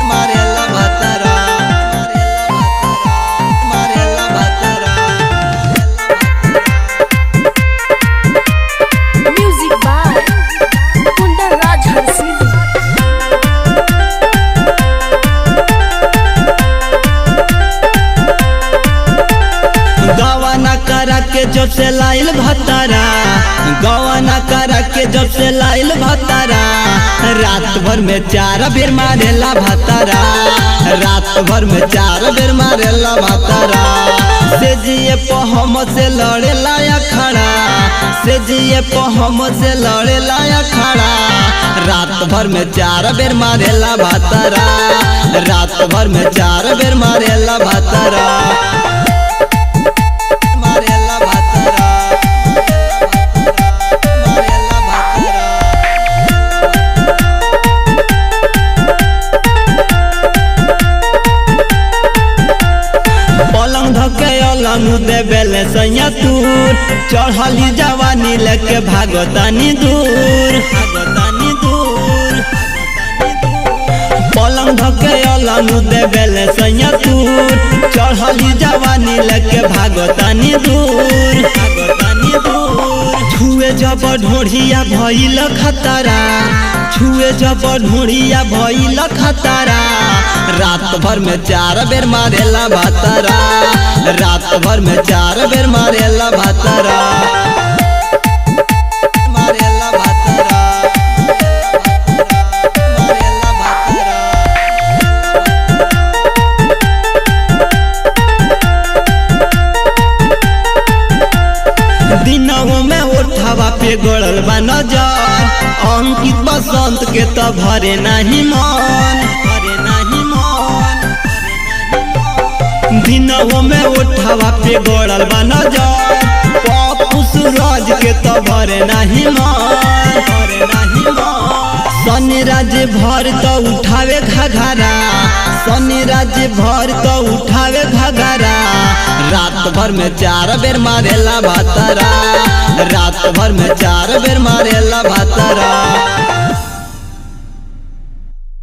मारेला भातारा मारेला भातारा। Music by Kundan Raj Harsingh. गवाना करा के जब से लाइल भतारा, गवाना करा के जब से लाइल भतारा, रात भर में 4 बेर मारेला भतारा, रात भर में 4 बेर मारेला भतारा। से जिए हम से लड़े लाया खड़ा, से जिए हम से लड़े लाया खड़ा, रात भर में 4 बेर मारेला भतारा, रात भर में 4 बेर मारेला भतारा। मारेला भातारा मारेला भातारा। पलंग धके अलंग देवेले सैया तूर, चढ़ली जवानी लेके भागतानी दूर, भागतानी दूर। पलंग धके अलंग देवेले सैया तूर, चढ़ली जवानी लेके भागतानी दूर, भागतानी दूर। छुए जब ढोढ़िया भइल खतरा, छुए जब ढोढ़िया भइल खतरा, रात भर में 4 बेर मारेला भातारा, रात भर में 4 बेर मारेला भातारा। मारेला भातारा मारेला भातारा। दिनों में उठावा पे गड़ल बा नजर, अंकित बसंत के तो भरे नहीं मन, भरे नहीं मन। दिनों में उठावा पे गड़ल बा नजर, पप्पू सूरज के तो भरे नहीं मन, भरे नहीं मन। शनि राज्य भर तो उठावे घघरा, शनि राज्य भर तो उठावे घघरा, रात भर में 4 बेर मारेला भातारा, रात भर में 4 बेर मारेला भातारा।